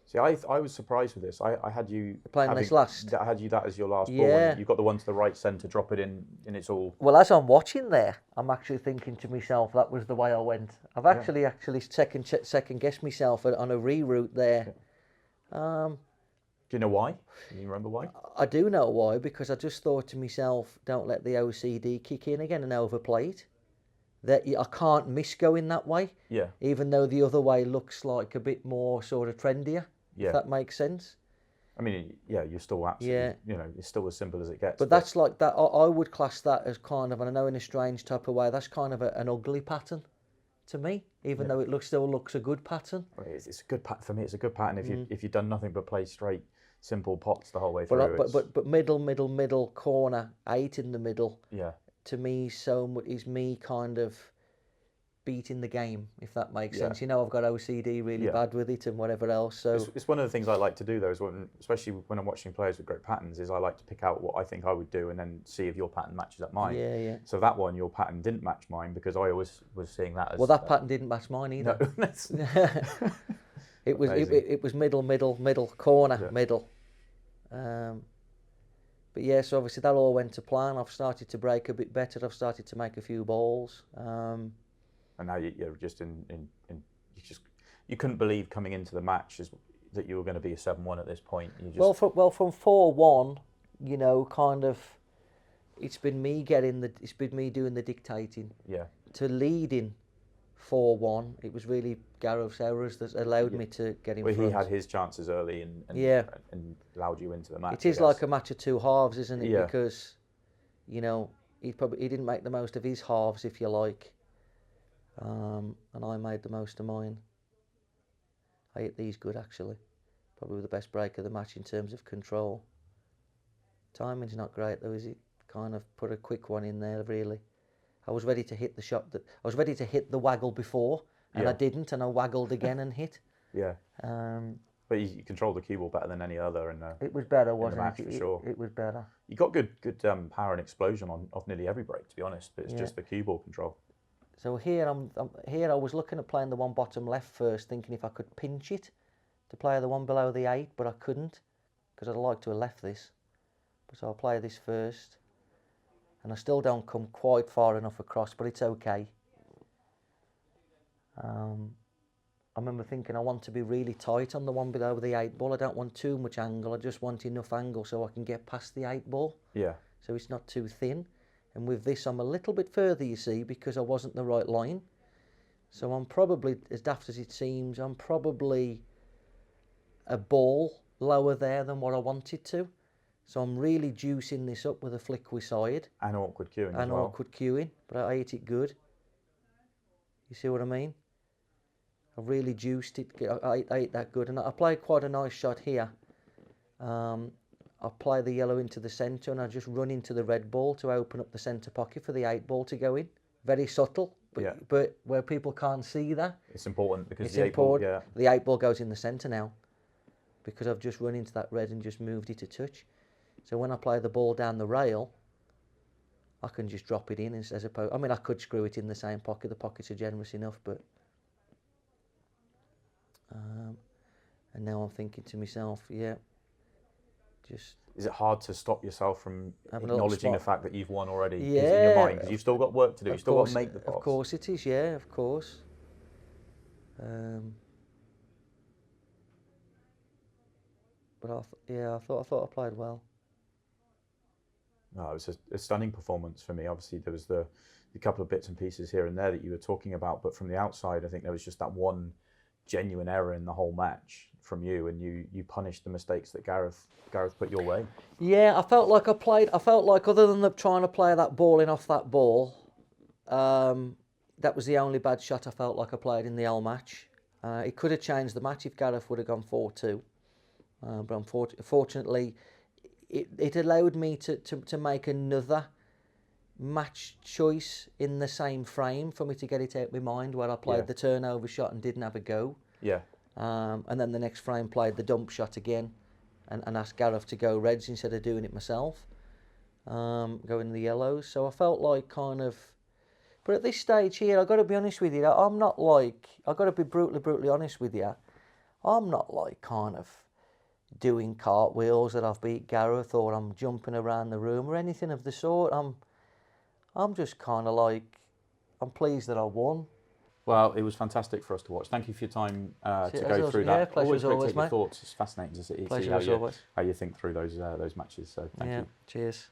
See, I was surprised with this. I had you playing this last. I had you that as your last ball. Yeah. And you got the one to the right centre, drop it in, and it's all. Well, as I'm watching there, I'm actually thinking to myself, that was the way I went. I've actually second guessed myself on a reroute there. Do you know why? Can you remember why? I do know why, because I just thought to myself, don't let the OCD kick in again and overplay it. That I can't miss going that way. Yeah. Even though the other way looks like a bit more sort of trendier. Yeah. If that makes sense. I mean, yeah, you're still absolutely, it's still as simple as it gets. But that's like that. I would class that as kind of, and I know in a strange type of way, that's kind of an ugly pattern to me, even though it still looks a good pattern. It's a good pattern for me. It's a good pattern if you've done nothing but play straight, simple pots the whole way through. But middle corner, 8 in the middle. Yeah. To me, is me kind of beating the game, if that makes sense. I've got OCD really bad with it and whatever else. So it's one of the things I like to do though, especially when I'm watching players with great patterns, is I like to pick out what I think I would do and then see if your pattern matches up mine. Yeah. So that one, your pattern didn't match mine because I always was seeing that as. Well, that pattern didn't match mine either. No, it was middle corner, middle. But yeah, so obviously that all went to plan. I've started to break a bit better. I've started to make a few balls. And now you're just you couldn't believe coming into the match that you were going to be a 7-1 at this point. From 4-1, kind of, it's been me doing the dictating. Yeah. To leading 4-1, it was really Gareth's errors that allowed me to get in front. He had his chances early and allowed you into the match. It is like a match of 2 halves, isn't it? Yeah. Because, he didn't make the most of his halves, if you like. And I made the most of mine. I hit these good, actually. Probably the best break of the match in terms of control. Timing's not great though, is it? Kind of put a quick one in there, really. I was ready to hit the shot I was ready to hit the waggle before, and I didn't, and I waggled again and hit. Yeah. But you controlled the cue ball better than any other, and it was better, wasn't the match it? For sure. It was better. You got good power and explosion off nearly every break, to be honest. But it's just the cue ball control. So here I was looking at playing the one bottom left first, thinking if I could pinch it to play the one below the 8, but I couldn't, because I'd like to have left this. So I'll play this first, and I still don't come quite far enough across, but it's okay. I remember thinking I want to be really tight on the one below the 8 ball. I don't want too much angle. I just want enough angle so I can get past the 8 ball. Yeah. So it's not too thin. And with this, I'm a little bit further, you see, because I wasn't the right line. So I'm probably, as daft as it seems, I'm probably a ball lower there than what I wanted to. So I'm really juicing this up with a flick side. And awkward queuing as And well. awkward queuing, but I ate it good. You see what I mean? I really juiced it. I ate that good. And I played quite a nice shot here. I play the yellow into the centre and I just run into the red ball to open up the centre pocket for the 8 ball to go in. Very subtle, but where people can't see that. It's important because It's the 8 ball, the 8 ball goes in the centre now because I've just run into that red and just moved it a touch. So when I play the ball down the rail, I can just drop it in as opposed. I mean, I could screw it in the same pocket. The pockets are generous enough, but. And now I'm thinking to myself, just. Is it hard to stop yourself from acknowledging the fact that you've won already? Yeah. In your mind, because you've still got work to do. You've still got to make the pots. Of course it is, yeah, of course. But I thought I played well. No, it was a stunning performance for me. Obviously, there was the couple of bits and pieces here and there that you were talking about, but from the outside, I think there was just that one genuine error in the whole match from you, and you punished the mistakes that Gareth put your way. Yeah, I felt like other than trying to play that ball in off that ball, that was the only bad shot I felt like I played in the whole match. It could have changed the match if Gareth would have gone 4-2, but unfortunately, it allowed me to make another match choice in the same frame for me to get it out of my mind, where I played the turnover shot and didn't have a go. Yeah. And then the next frame played the dump shot again and asked Gareth to go reds instead of doing it myself, going the yellows. So I felt like kind of... But at this stage here, I've got to be honest with you, I'm not like... I've got to be brutally honest with you. I'm not like kind of doing cartwheels that I've beat Gareth, or I'm jumping around the room or anything of the sort. I'm just kind of like... I'm pleased that I won. Well, it was fantastic for us to watch. Thank you for your time to go through that. Yeah, pleasure as always, mate. Your thoughts. It's fascinating to see how you think through those matches. So thank you. Cheers.